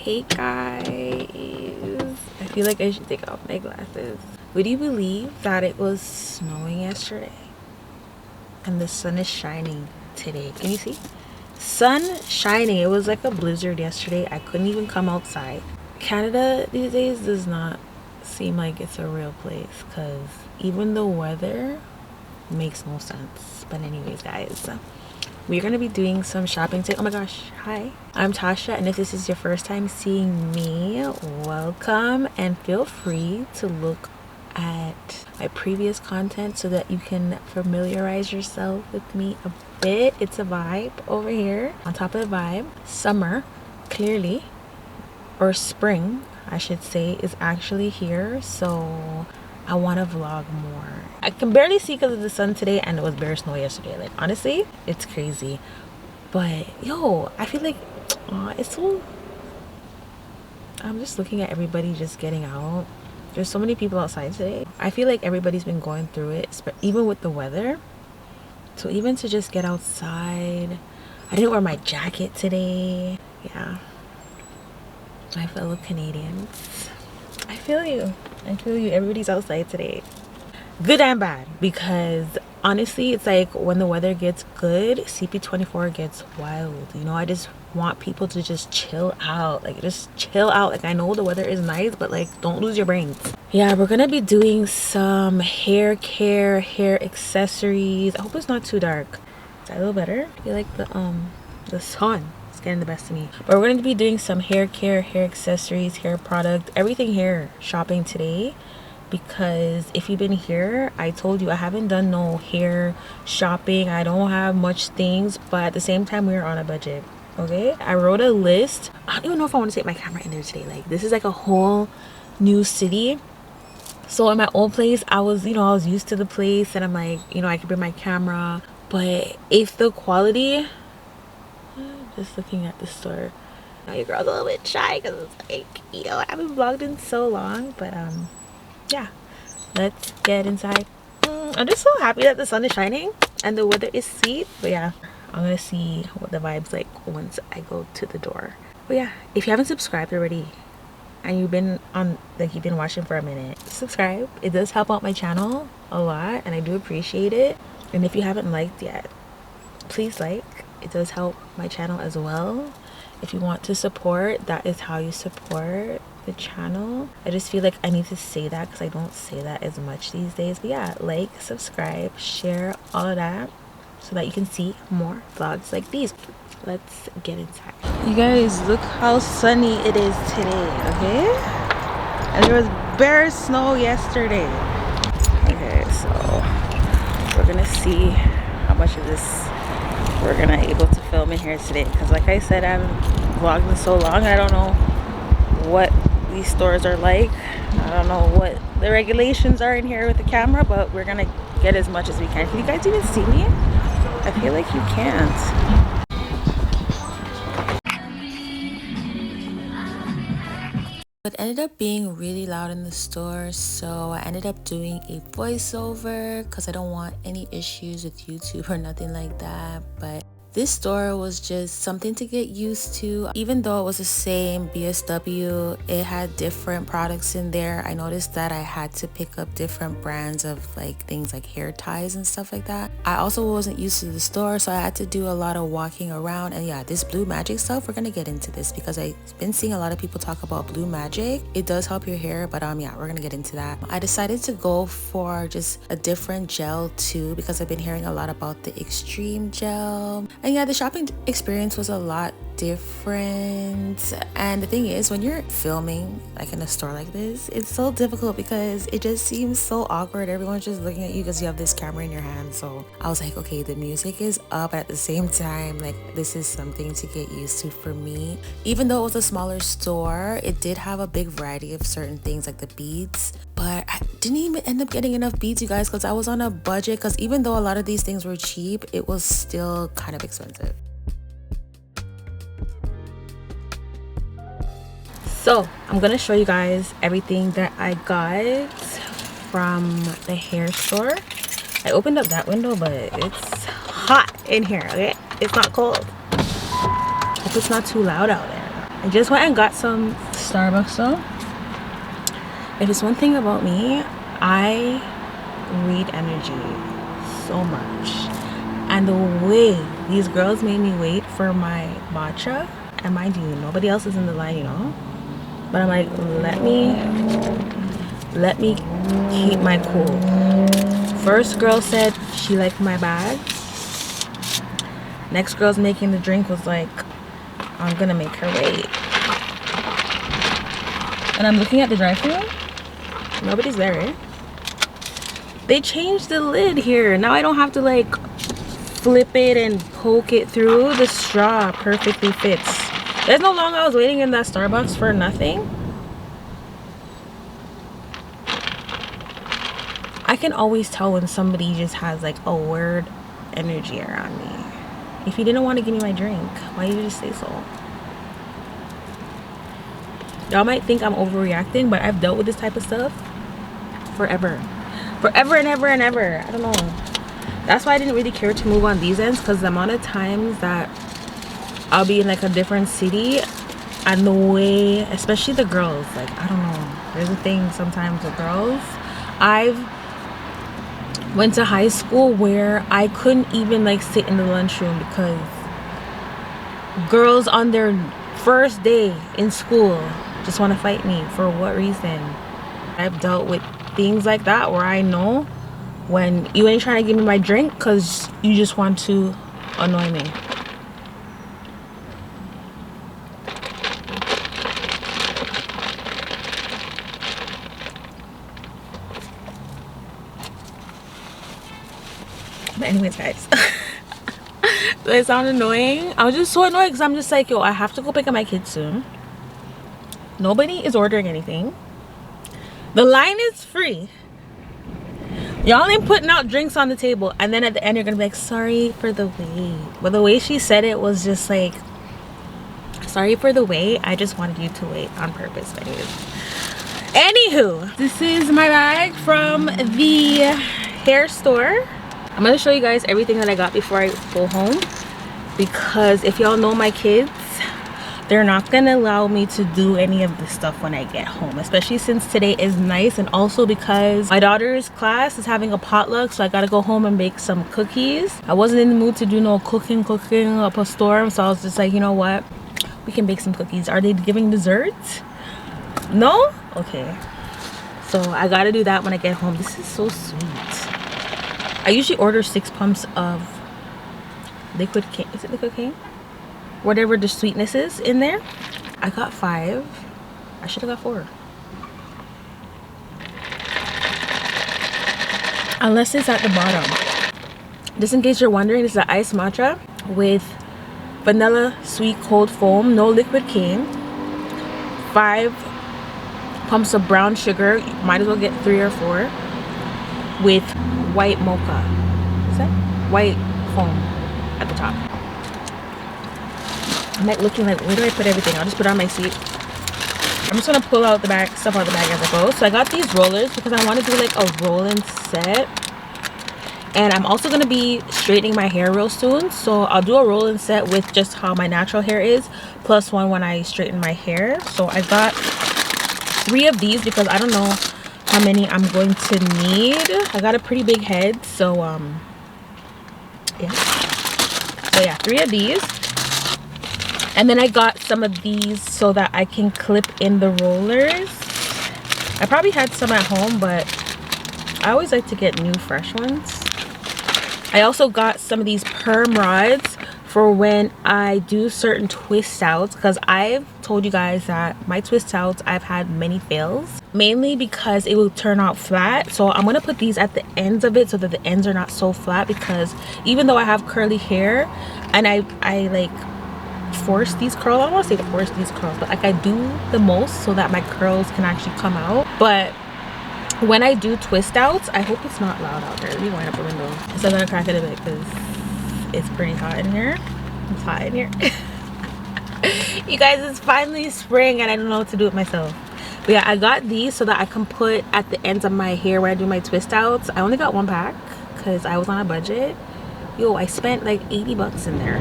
Hey guys, I feel like I should take off my glasses. Would you believe that it was snowing yesterday and the sun is shining today? Can you see? Sun shining. It was like a blizzard yesterday. I couldn't even come outside. Canada these days does not seem like it's a real place because even the weather makes no sense. But anyways, guys, we're gonna be doing some shopping today. Oh my gosh, hi, I'm Tasha, and if this is your first time seeing me, welcome, and feel free to look at my previous content so that you can familiarize yourself with me a bit. It's a vibe over here. On top of the vibe, summer, clearly, or spring I should say, is actually here, so I want to vlog more. I can barely see because of the sun today, and it was bare snow yesterday. Like, honestly, it's crazy. But yo, I feel like it's so, I'm just looking at everybody just getting out. There's so many people outside today. I feel like everybody's been going through it, even with the weather. So even to just get outside, I didn't wear my jacket today. Yeah, my fellow Canadians, I feel you. Everybody's outside today, good and bad, because honestly it's like when the weather gets good, CP24 gets wild. You know, I just want people to just chill out. Like, just chill out. Like, I know the weather is nice, but like, don't lose your brains. Yeah, we're gonna be doing some hair care, hair accessories. I hope it's not too dark. Is that a little better? I feel like the sun is getting the best of me. But we're going to be doing some hair care, hair accessories, hair product, everything hair shopping today. Because if you've been here, I told you I haven't done no hair shopping. I don't have much things, but at the same time, we're on a budget. Okay, I wrote a list. I don't even know if I want to take my camera in there today. Like, this is like a whole new city. So in my old place, I was used to the place, and I'm like, I could bring my camera. But if the quality, just looking at the store, your girl's a little bit shy because it's like, I haven't vlogged in so long. But yeah, let's get inside. I'm just so happy that the sun is shining and the weather is sweet. But yeah, I'm gonna see what the vibe's like once I go to the door. But yeah, if you haven't subscribed already and you've been watching for a minute, subscribe. It does help out my channel a lot, and I do appreciate it. And if you haven't liked yet, please like. It does help my channel as well. If you want to support, that is how you support the channel. I just feel like I need to say that because I don't say that as much these days. But yeah, like, subscribe, share, all of that, so that you can see more vlogs like these. Let's get inside. You guys, look how sunny it is today, okay? And there was bare snow yesterday. Okay, so we're gonna see how much of this we're gonna able to film in here today, because like I said, I haven't vlogged in so long. I don't know what these stores are like. I don't know what the regulations are in here with the camera, but we're gonna get as much as we can. Can you guys even see me? I feel like you can't. It ended up being really loud in the store, so I ended up doing a voiceover because I don't want any issues with YouTube or nothing like that. But this store was just something to get used to. Even though it was the same BSW, it had different products in there. I noticed that I had to pick up different brands of like things like hair ties and stuff like that. I also wasn't used to the store, so I had to do a lot of walking around. And yeah, this blue magic stuff, we're gonna get into this because I've been seeing a lot of people talk about blue magic. It does help your hair, but yeah, we're gonna get into that. I decided to go for just a different gel too, because I've been hearing a lot about the Xtreme Gel. And yeah, the shopping experience was a lot different. And the thing is, when you're filming like in a store like this, it's so difficult because it just seems so awkward. Everyone's just looking at you because you have this camera in your hand. So I was like, okay, the music is up, at the same time, like, this is something to get used to for me. Even though it was a smaller store, it did have a big variety of certain things like the beads, but I didn't even end up getting enough beads, you guys, because I was on a budget. Because even though a lot of these things were cheap, it was still kind of expensive. So I'm gonna show you guys everything that I got from the hair store. I opened up that window, but it's hot in here, okay? It's not cold. Hope it's not too loud out there. I just went and got some Starbucks though. If it's one thing about me, I read energy so much. And the way these girls made me wait for my matcha, and mind you, nobody else is in the line, you know? But I'm like, let me keep my cool. First girl said she liked my bag. Next girl's making the drink was like, I'm gonna make her wait. And I'm looking at the drive-thru. Nobody's there, eh? They changed the lid here. Now I don't have to like flip it and poke it through. The straw perfectly fits. There's no longer I was waiting in that Starbucks for nothing. I can always tell when somebody just has like a weird energy around me. If you didn't want to give me my drink, why did you just say so? Y'all might think I'm overreacting, but I've dealt with this type of stuff forever. Forever and ever and ever. I don't know. That's why I didn't really care to move on these ends, because the amount of times that I'll be in like a different city, and the way, especially the girls, like, I don't know. There's a thing sometimes with girls. I've went to high school where I couldn't even like sit in the lunchroom because girls on their first day in school just want to fight me. For what reason? I've dealt with things like that where I know when you ain't trying to give me my drink because you just want to annoy me. But anyways, guys, does it sound annoying? I was just so annoyed because I'm just like, yo, I have to go pick up my kids soon. Nobody is ordering anything. The line is free. Y'all ain't putting out drinks on the table, and then at the end you're gonna be like, sorry for the wait. But the way she said it was just like, sorry for the wait, I just wanted you to wait on purpose. Anywho, this is my bag from the hair store. I'm gonna show you guys everything that I got before I go home, because if y'all know my kids, they're not gonna allow me to do any of this stuff when I get home, especially since today is nice, and also because my daughter's class is having a potluck, so I gotta go home and make some cookies. I wasn't in the mood to do no cooking up a storm, so I was just like, you know what, we can bake some cookies. Are they giving desserts? No? Okay, so I gotta do that when I get home. This is so sweet. I usually order 6 pumps of liquid cane. Is it liquid cane? Whatever the sweetness is in there. I got 5. I should have got 4. Unless it's at the bottom. Just in case you're wondering, this is an iced matcha with vanilla sweet cold foam, no liquid cane, 5 pumps of brown sugar. You might as well get 3 or 4 with white mocha. Is that white foam at the top? I'm like looking like, where do I put everything? I'll just put it on my seat. I'm just gonna pull out the bag, stuff out of the bag as I go. So I got these rollers because I want to do like a roll-in set, and I'm also gonna be straightening my hair real soon, so I'll do a roll-in set with just how my natural hair is, plus one when I straighten my hair. So I got 3 of these because I don't know how many I'm going to need. I got a pretty big head, so yeah. So yeah, 3 of these. And then I got some of these so that I can clip in the rollers. I probably had some at home, but I always like to get new fresh ones. I also got some of these perm rods for when I do certain twist outs, because I've told you guys that my twist outs, I've had many fails, mainly because it will turn out flat. So I'm gonna put these at the ends of it so that the ends are not so flat, because even though I have curly hair and I like force these curls, I don't want to say force these curls, but like I do the most so that my curls can actually come out. But when I do twist outs, I hope it's not loud out there. Let me wind up the window. So I'm gonna crack it a bit because it's pretty hot in here. It's hot in here. You guys, it's finally spring and I don't know what to do with myself. But yeah, I got these so that I can put at the ends of my hair when I do my twist outs. I only got 1 pack because I was on a budget. Yo, I spent like 80 bucks in there.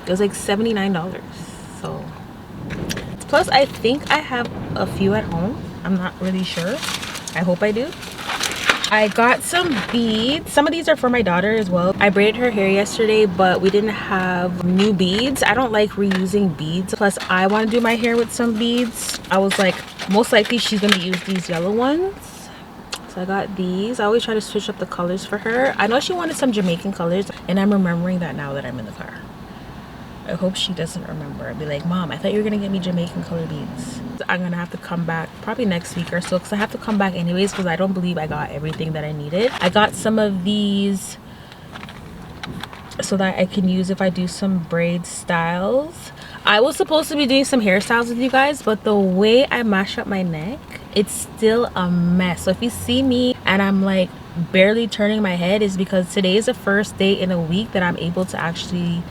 It was like $79. So Plus, I think I have a few at home. I'm not really sure. I hope I do. I got some beads. Some of these are for my daughter as well. I braided her hair yesterday, but we didn't have new beads. I don't like reusing beads. Plus, I want to do my hair with some beads. I was like, most likely she's going to use these yellow ones. So I got these. I always try to switch up the colors for her. I know she wanted some Jamaican colors, and I'm remembering that now that I'm in the car. I hope she doesn't remember. I'd be like, Mom, I thought you were gonna get me Jamaican color beads. I'm gonna have to come back probably next week or so, because I have to come back anyways, because I don't believe I got everything that I needed. I got some of these so that I can use if I do some braid styles. I was supposed to be doing some hairstyles with you guys, but the way I mash up my neck, it's still a mess. So if you see me and I'm like barely turning my head, is because today is the first day in a week that I'm able to actually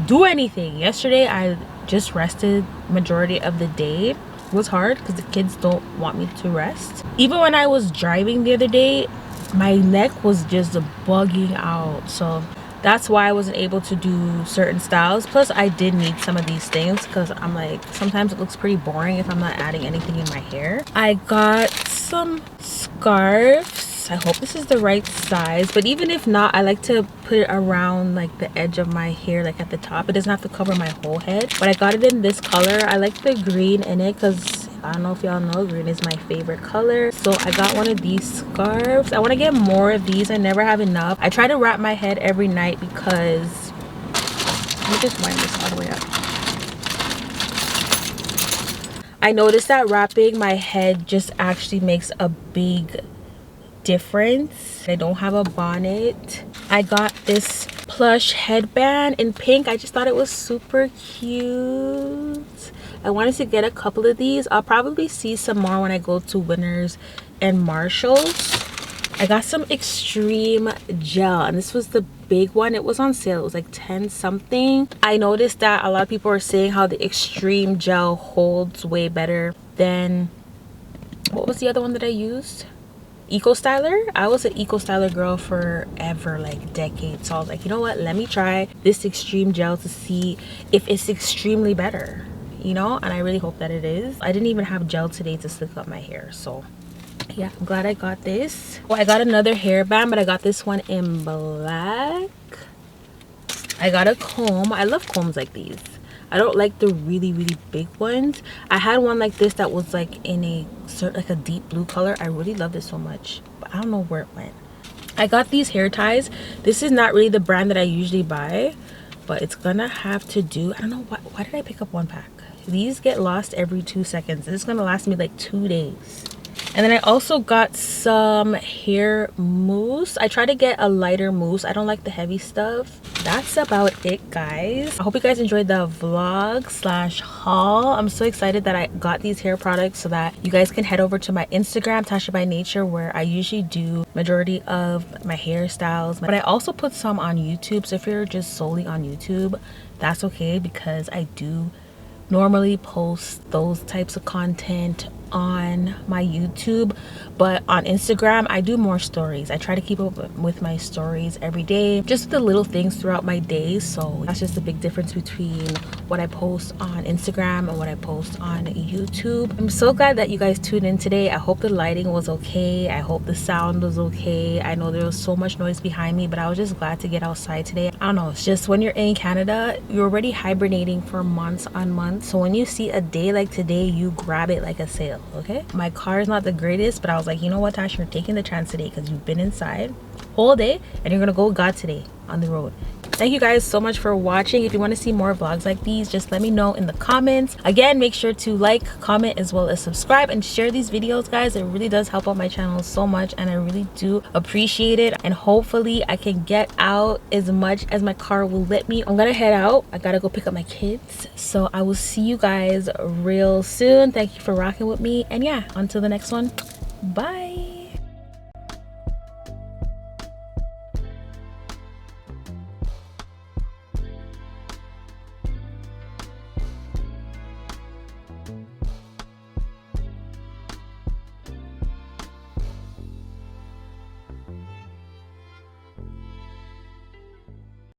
do anything. Yesterday I just rested majority of the day. It was hard because the kids don't want me to rest. Even when I was driving the other day, my neck was just bugging out, so that's why I wasn't able to do certain styles. Plus, I did need some of these things because I'm like, sometimes it looks pretty boring if I'm not adding anything in my hair. I got some scarves. I hope this is the right size, but even if not, I like to put it around like the edge of my hair, like at the top. It doesn't have to cover my whole head, but I got it in this color. I like the green in it because I don't know if y'all know, green is my favorite color. So I got one of these scarves. I want to get more of these. I never have enough. I try to wrap my head every night because, let me just wind this all the way up. I noticed that wrapping my head just actually makes a big difference. I don't have a bonnet. I got this plush headband in pink. I just thought it was super cute. I wanted to get a couple of these. I'll probably see some more when I go to Winners and Marshalls. I got some Xtreme Gel, and this was the big one. It was on sale. It was like 10 something. I noticed that a lot of people are saying how the Xtreme Gel holds way better than, what was the other one that I used? Eco Styler. I was an Eco Styler girl forever, like decades. So I was like, you know what, let me try this Xtreme Gel to see if it's extremely better, you know. And I really hope that it is. I didn't even have gel today to slick up my hair, so yeah, I'm glad I got this. Well, I got another hairband, but I got this one in black. I got a comb. I love combs like these. I don't like the really big ones. I had one like this that was like in a like a deep blue color. I really love this so much, but I don't know where it went. I got these hair ties. This is not really the brand that I usually buy, but it's gonna have to do. I don't know why did I pick up one pack? These get lost every 2 seconds. This is gonna last me like 2 days. And then I also got some hair mousse. I try to get a lighter mousse. I don't like the heavy stuff. That's about it, guys. I hope you guys enjoyed the vlog slash haul. I'm so excited that I got these hair products so that you guys can head over to my Instagram, Tasha by Nature, where I usually do majority of my hairstyles. But I also put some on YouTube. So if you're just solely on YouTube, that's okay, because I do normally post those types of content on my YouTube, but on Instagram I do more stories. I try to keep up with my stories every day, just the little things throughout my day. So that's just the big difference between what I post on Instagram and what I post on YouTube. I'm so glad that you guys tuned in today. I hope the lighting was okay. I hope the sound was okay. I know there was so much noise behind me, but I was just glad to get outside today. I don't know, it's just when you're in Canada, you're already hibernating for months on months. So when you see a day like today, you grab it like a sale. Okay, my car is not the greatest, but I was like, you know what, Tash, you're taking the chance today because you've been inside whole day and you're gonna go God today on the road. Thank you guys so much for watching. If you want to see more vlogs like these, just let me know in the comments. Again, make sure to like, comment, as well as subscribe and share these videos, guys. It really does help out my channel so much, and I really do appreciate it. And hopefully I can get out as much as my car will let me. I'm gonna head out. I gotta go pick up my kids, so I will see you guys real soon. Thank you for rocking with me, and yeah, until the next one, bye.